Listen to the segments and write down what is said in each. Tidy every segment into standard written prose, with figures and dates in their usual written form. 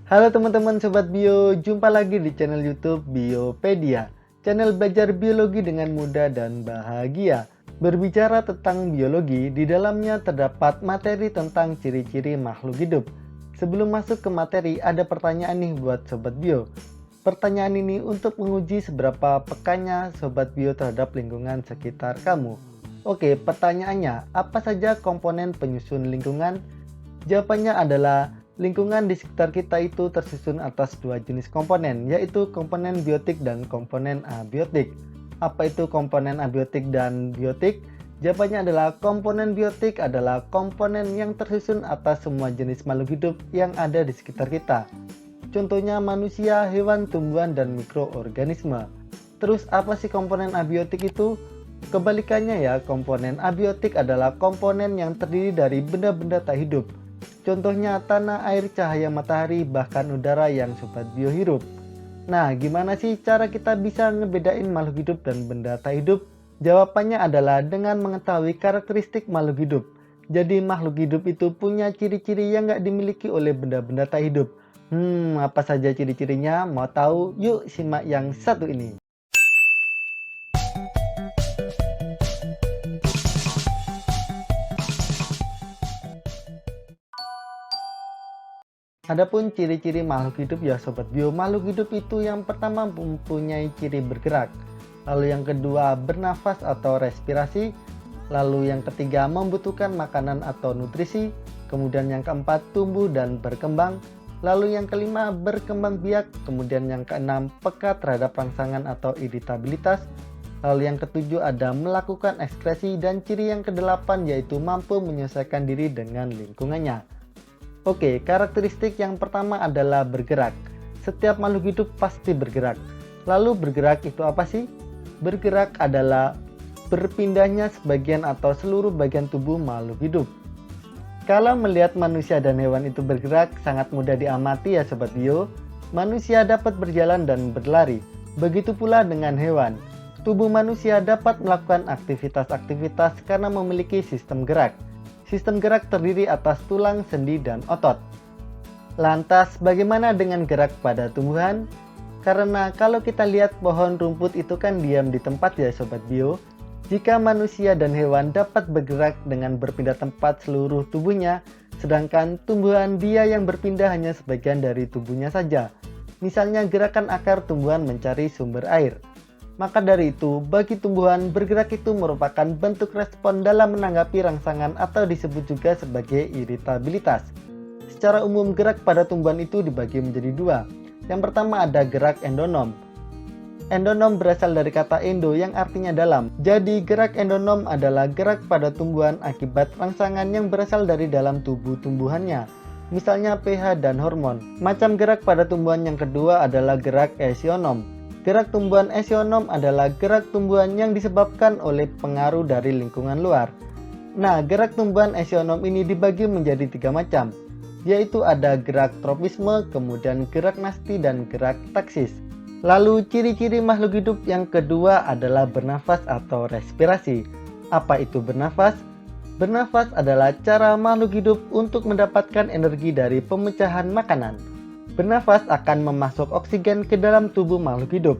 Halo teman-teman Sobat Bio, jumpa lagi di channel YouTube Biopedia, channel belajar biologi dengan mudah dan bahagia. Berbicara tentang biologi, di dalamnya terdapat materi tentang ciri-ciri makhluk hidup. Sebelum masuk ke materi, ada pertanyaan nih buat Sobat Bio. Pertanyaan ini untuk menguji seberapa pekannya Sobat Bio terhadap lingkungan sekitar kamu. Oke, pertanyaannya, apa saja komponen penyusun lingkungan? Jawabannya adalah lingkungan di sekitar kita itu tersusun atas dua jenis komponen, yaitu komponen biotik dan komponen abiotik. Apa itu komponen abiotik dan biotik? Jawabannya adalah komponen biotik adalah komponen yang tersusun atas semua jenis makhluk hidup yang ada di sekitar kita. Contohnya manusia, hewan, tumbuhan, dan mikroorganisme. Terus apa sih komponen abiotik itu? Kebalikannya ya, komponen abiotik adalah komponen yang terdiri dari benda-benda tak hidup. Contohnya tanah, air, cahaya matahari, bahkan udara yang Sobat Bio hirup. Nah, gimana sih cara kita bisa ngebedain makhluk hidup dan benda tak hidup? Jawabannya adalah dengan mengetahui karakteristik makhluk hidup. Jadi makhluk hidup itu punya ciri-ciri yang nggak dimiliki oleh benda-benda tak hidup. Apa saja ciri-cirinya? Mau tahu? Yuk simak yang satu ini. Adapun ciri-ciri makhluk hidup ya Sobat Bio, makhluk hidup itu yang pertama mempunyai ciri bergerak, lalu yang kedua bernafas atau respirasi, lalu yang ketiga membutuhkan makanan atau nutrisi, kemudian yang keempat tumbuh dan berkembang, lalu yang kelima berkembang biak, kemudian yang keenam peka terhadap rangsangan atau iritabilitas, lalu yang ketujuh ada melakukan ekskresi, dan ciri yang kedelapan yaitu mampu menyesuaikan diri dengan lingkungannya. Oke, karakteristik yang pertama adalah bergerak. Setiap makhluk hidup pasti bergerak. Lalu bergerak itu apa sih? Bergerak adalah berpindahnya sebagian atau seluruh bagian tubuh makhluk hidup. Kalau melihat manusia dan hewan itu bergerak, sangat mudah diamati ya Sobat Bio. Manusia dapat berjalan dan berlari. Begitu pula dengan hewan. Tubuh manusia dapat melakukan aktivitas-aktivitas karena memiliki sistem gerak. Sistem gerak terdiri atas tulang, sendi, dan otot. Lantas, bagaimana dengan gerak pada tumbuhan? Karena kalau kita lihat pohon rumput itu kan diam di tempat ya Sobat Bio. Jika manusia dan hewan dapat bergerak dengan berpindah tempat seluruh tubuhnya, sedangkan tumbuhan dia yang berpindah hanya sebagian dari tubuhnya saja. Misalnya gerakan akar tumbuhan mencari sumber air. Maka dari itu, bagi tumbuhan, bergerak itu merupakan bentuk respon dalam menanggapi rangsangan atau disebut juga sebagai iritabilitas. Secara umum, gerak pada tumbuhan itu dibagi menjadi dua. Yang pertama ada gerak endonom. Endonom berasal dari kata endo yang artinya dalam. Jadi, gerak endonom adalah gerak pada tumbuhan akibat rangsangan yang berasal dari dalam tubuh tumbuhannya. Misalnya pH dan hormon. Macam gerak pada tumbuhan yang kedua adalah gerak esionom. Gerak tumbuhan esionom adalah gerak tumbuhan yang disebabkan oleh pengaruh dari lingkungan luar. Nah, gerak tumbuhan esionom ini dibagi menjadi tiga macam, yaitu ada gerak tropisme, kemudian gerak nasti, dan gerak taksis. Lalu ciri-ciri makhluk hidup yang kedua adalah bernafas atau respirasi. Apa itu bernafas? Bernafas adalah cara makhluk hidup untuk mendapatkan energi dari pemecahan makanan. Bernafas akan memasuk oksigen ke dalam tubuh makhluk hidup.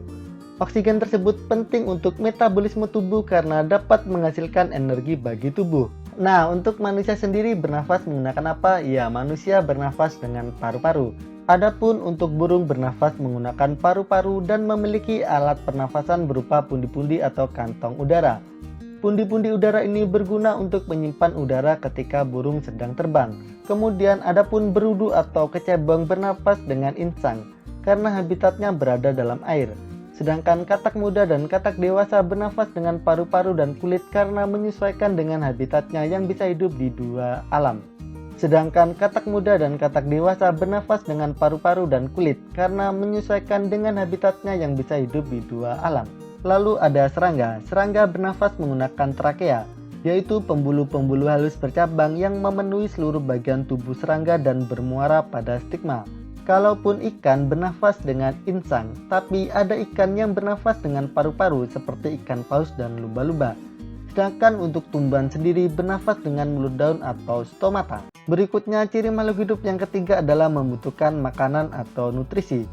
Oksigen tersebut penting untuk metabolisme tubuh karena dapat menghasilkan energi bagi tubuh. Nah, untuk manusia sendiri bernafas menggunakan apa? Ya, manusia bernafas dengan paru-paru. Adapun untuk burung bernafas menggunakan paru-paru dan memiliki alat pernafasan berupa pundi-pundi atau kantong udara. Pundi-pundi udara ini berguna untuk menyimpan udara ketika burung sedang terbang. Kemudian adapun berudu atau kecebong bernapas dengan insang karena habitatnya berada dalam air. Sedangkan katak muda dan katak dewasa bernafas dengan paru-paru dan kulit karena menyesuaikan dengan habitatnya yang bisa hidup di dua alam. Sedangkan katak muda dan katak dewasa bernafas dengan paru-paru dan kulit karena menyesuaikan dengan habitatnya yang bisa hidup di dua alam. Lalu ada serangga. Serangga bernafas menggunakan trakea, yaitu pembuluh-pembuluh halus bercabang yang memenuhi seluruh bagian tubuh serangga dan bermuara pada stigma. Kalaupun ikan bernafas dengan insang, tapi ada ikan yang bernafas dengan paru-paru seperti ikan paus dan lumba-lumba. Sedangkan untuk tumbuhan sendiri bernafas dengan mulut daun atau stomata. Berikutnya, ciri makhluk hidup yang ketiga adalah membutuhkan makanan atau nutrisi.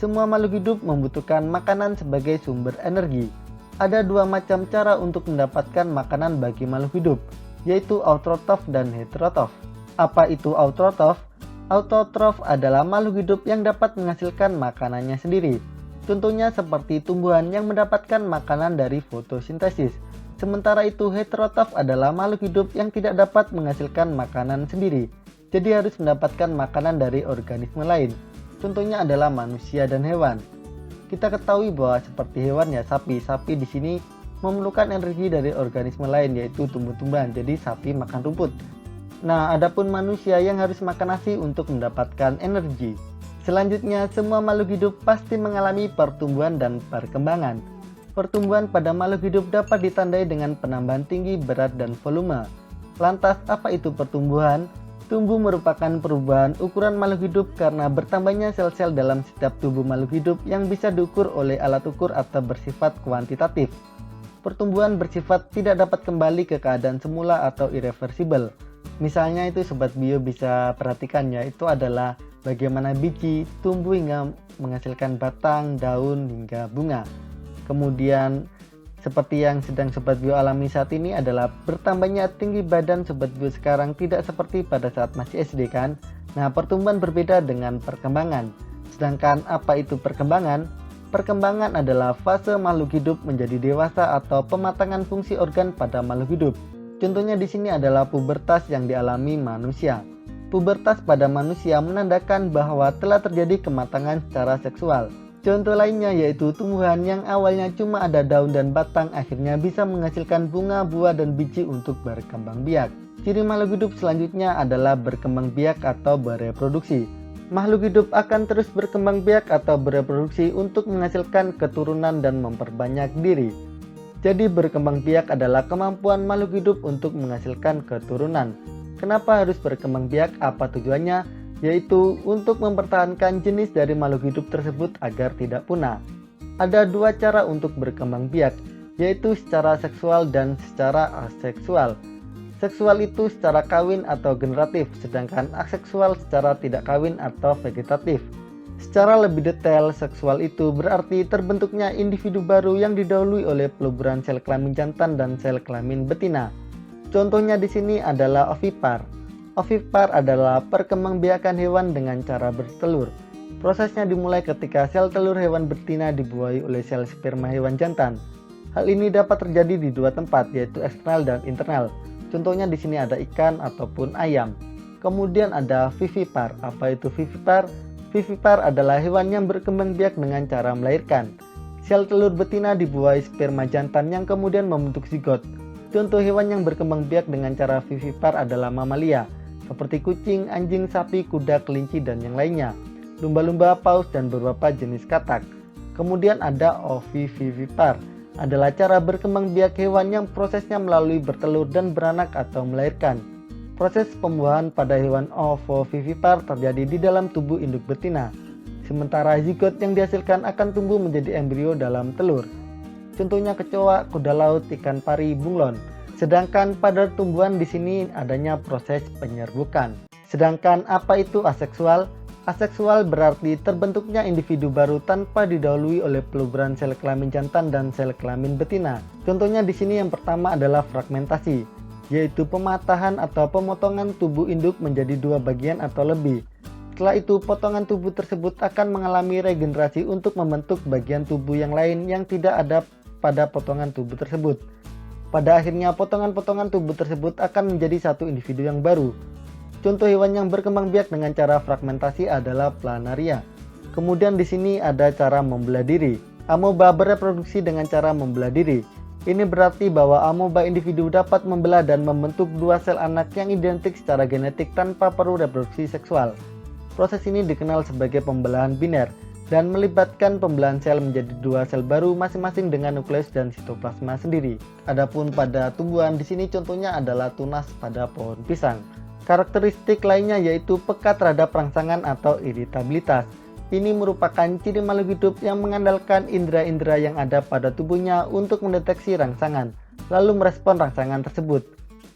Semua makhluk hidup membutuhkan makanan sebagai sumber energi. Ada dua macam cara untuk mendapatkan makanan bagi makhluk hidup, yaitu autotrof dan heterotrof. Apa itu autotrof? Autotrof adalah makhluk hidup yang dapat menghasilkan makanannya sendiri. Contohnya seperti tumbuhan yang mendapatkan makanan dari fotosintesis. Sementara itu heterotrof adalah makhluk hidup yang tidak dapat menghasilkan makanan sendiri, jadi harus mendapatkan makanan dari organisme lain. Contohnya adalah manusia dan hewan. Kita ketahui bahwa seperti hewan ya sapi di sini memerlukan energi dari organisme lain yaitu tumbuh-tumbuhan, jadi sapi makan rumput. Nah, adapun manusia yang harus makan nasi untuk mendapatkan energi. Selanjutnya, semua makhluk hidup pasti mengalami pertumbuhan dan perkembangan. Pertumbuhan pada makhluk hidup dapat ditandai dengan penambahan tinggi, berat, dan volume. Lantas, apa itu pertumbuhan? Tumbuh merupakan perubahan ukuran makhluk hidup karena bertambahnya sel-sel dalam setiap tubuh makhluk hidup yang bisa diukur oleh alat ukur atau bersifat kuantitatif. Pertumbuhan bersifat tidak dapat kembali ke keadaan semula atau irreversible. Misalnya itu Sobat Bio bisa perhatikan ya, itu adalah bagaimana biji tumbuh hingga menghasilkan batang, daun, hingga bunga. Kemudian seperti yang sedang Sobat Bio alami saat ini adalah bertambahnya tinggi badan Sobat Bio sekarang tidak seperti pada saat masih SD kan. Nah, pertumbuhan berbeda dengan perkembangan. Sedangkan apa itu perkembangan? Perkembangan adalah fase makhluk hidup menjadi dewasa atau pematangan fungsi organ pada makhluk hidup. Contohnya di sini adalah pubertas yang dialami manusia. Pubertas pada manusia menandakan bahwa telah terjadi kematangan secara seksual. Contoh lainnya yaitu tumbuhan yang awalnya cuma ada daun dan batang akhirnya bisa menghasilkan bunga, buah, dan biji untuk berkembang biak. Ciri makhluk hidup selanjutnya adalah berkembang biak atau bereproduksi. Makhluk hidup akan terus berkembang biak atau bereproduksi untuk menghasilkan keturunan dan memperbanyak diri. Jadi berkembang biak adalah kemampuan makhluk hidup untuk menghasilkan keturunan. Kenapa harus berkembang biak? Apa tujuannya? Yaitu untuk mempertahankan jenis dari makhluk hidup tersebut agar tidak punah. Ada dua cara untuk berkembang biak, yaitu secara seksual dan secara aseksual. Seksual itu secara kawin atau generatif, sedangkan aseksual secara tidak kawin atau vegetatif. Secara lebih detail, seksual itu berarti terbentuknya individu baru yang didahului oleh peleburan sel kelamin jantan dan sel kelamin betina. Contohnya di sini adalah ovipar. Ovipar adalah perkembangbiakan hewan dengan cara bertelur. Prosesnya dimulai ketika sel telur hewan betina dibuahi oleh sel sperma hewan jantan. Hal ini dapat terjadi di dua tempat, yaitu eksternal dan internal. Contohnya di sini ada ikan ataupun ayam. Kemudian ada vivipar. Apa itu vivipar? Vivipar adalah hewan yang berkembang biak dengan cara melahirkan. Sel telur betina dibuahi sperma jantan yang kemudian membentuk zigot. Contoh hewan yang berkembang biak dengan cara vivipar adalah mamalia, seperti kucing, anjing, sapi, kuda, kelinci, dan yang lainnya, lumba-lumba, paus, dan beberapa jenis katak. Kemudian ada ovivivipar, adalah cara berkembang biak hewan yang prosesnya melalui bertelur dan beranak atau melahirkan. Proses pembuahan pada hewan ovovivipar terjadi di dalam tubuh induk betina, sementara zigot yang dihasilkan akan tumbuh menjadi embrio dalam telur. Contohnya kecoa, kuda laut, ikan pari, bunglon. Sedangkan pada tumbuhan di sini adanya proses penyerbukan. Sedangkan apa itu aseksual? Aseksual berarti terbentuknya individu baru tanpa didahului oleh peluburan sel kelamin jantan dan sel kelamin betina. Contohnya di sini yang pertama adalah fragmentasi, yaitu pematahan atau pemotongan tubuh induk menjadi dua bagian atau lebih. Setelah itu potongan tubuh tersebut akan mengalami regenerasi untuk membentuk bagian tubuh yang lain yang tidak ada pada potongan tubuh tersebut. Pada akhirnya potongan-potongan tubuh tersebut akan menjadi satu individu yang baru. Contoh hewan yang berkembang biak dengan cara fragmentasi adalah planaria. Kemudian di sini ada cara membelah diri. Amoeba bereproduksi dengan cara membelah diri. Ini berarti bahwa amoeba individu dapat membelah dan membentuk dua sel anak yang identik secara genetik tanpa perlu reproduksi seksual. Proses ini dikenal sebagai pembelahan biner dan melibatkan pembelahan sel menjadi dua sel baru masing-masing dengan nukleus dan sitoplasma sendiri. Adapun pada tumbuhan di sini contohnya adalah tunas pada pohon pisang. Karakteristik lainnya yaitu peka terhadap rangsangan atau iritabilitas. Ini merupakan ciri makhluk hidup yang mengandalkan indera-indera yang ada pada tubuhnya untuk mendeteksi rangsangan. lalu merespon rangsangan tersebut.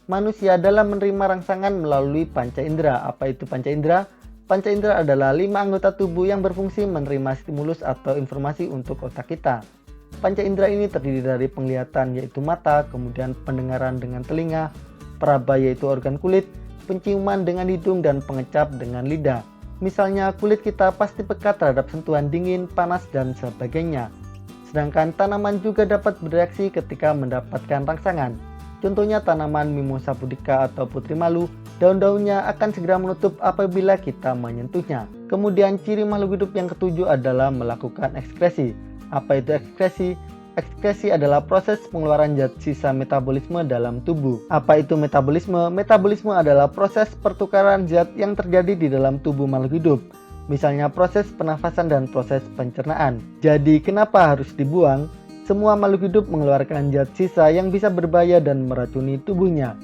Manusia dalam menerima rangsangan melalui panca indera. Apa itu panca indera? Panca indera adalah 5 anggota tubuh yang berfungsi menerima stimulus atau informasi untuk otak kita. Panca indera ini terdiri dari penglihatan yaitu mata, kemudian pendengaran dengan telinga, peraba yaitu organ kulit, penciuman dengan hidung, dan pengecap dengan lidah. Misalnya kulit kita pasti peka terhadap sentuhan dingin, panas, dan sebagainya. Sedangkan tanaman juga dapat bereaksi ketika mendapatkan rangsangan. Contohnya tanaman Mimosa pudica atau putri malu, daun-daunnya akan segera menutup apabila kita menyentuhnya. Kemudian ciri makhluk hidup yang ketujuh adalah melakukan ekskresi. Apa itu ekskresi? Ekskresi adalah proses pengeluaran zat sisa metabolisme dalam tubuh. Apa itu metabolisme? Metabolisme adalah proses pertukaran zat yang terjadi di dalam tubuh makhluk hidup. Misalnya proses pernafasan dan proses pencernaan. Jadi kenapa harus dibuang? Semua makhluk hidup mengeluarkan zat sisa yang bisa berbahaya dan meracuni tubuhnya.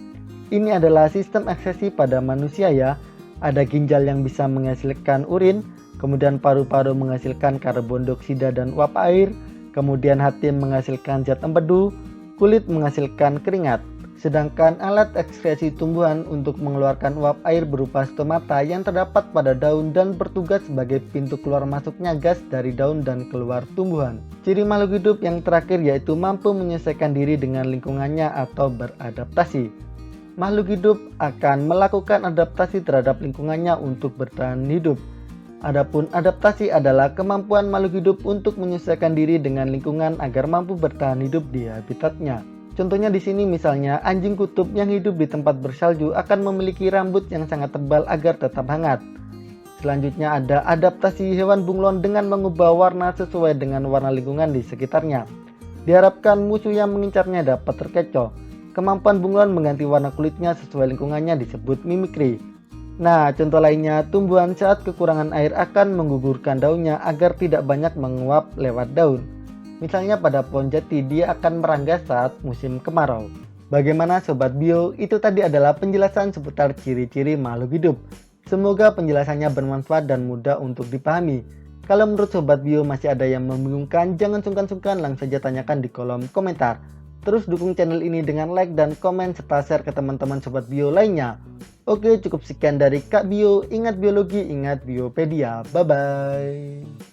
Ini adalah sistem ekskresi pada manusia ya. Ada ginjal yang bisa menghasilkan urin, kemudian paru-paru menghasilkan karbon dioksida dan uap air, kemudian hati menghasilkan zat empedu, kulit menghasilkan keringat. Sedangkan alat ekskresi tumbuhan untuk mengeluarkan uap air berupa stomata yang terdapat pada daun dan bertugas sebagai pintu keluar masuknya gas dari daun dan keluar tumbuhan. Ciri makhluk hidup yang terakhir yaitu mampu menyesuaikan diri dengan lingkungannya atau beradaptasi. Makhluk hidup akan melakukan adaptasi terhadap lingkungannya untuk bertahan hidup. Adapun adaptasi adalah kemampuan makhluk hidup untuk menyesuaikan diri dengan lingkungan agar mampu bertahan hidup di habitatnya. Contohnya di sini misalnya anjing kutub yang hidup di tempat bersalju akan memiliki rambut yang sangat tebal agar tetap hangat. Selanjutnya ada adaptasi hewan bunglon dengan mengubah warna sesuai dengan warna lingkungan di sekitarnya. Diharapkan musuh yang mengincarnya dapat terkecoh. Kemampuan bunglon mengganti warna kulitnya sesuai lingkungannya disebut mimikri. Nah, contoh lainnya, tumbuhan saat kekurangan air akan menggugurkan daunnya agar tidak banyak menguap lewat daun. Misalnya pada pohon jati, dia akan merangga saat musim kemarau. Bagaimana Sobat Bio? Itu tadi adalah penjelasan seputar ciri-ciri makhluk hidup. Semoga penjelasannya bermanfaat dan mudah untuk dipahami. Kalau menurut Sobat Bio masih ada yang membingungkan, jangan sungkan-sungkan langsung saja tanyakan di kolom komentar. Terus dukung channel ini dengan like dan komen serta share ke teman-teman Sobat Bio lainnya. Oke, cukup sekian dari Kak Bio. Ingat biologi, ingat Biopedia. Bye-bye.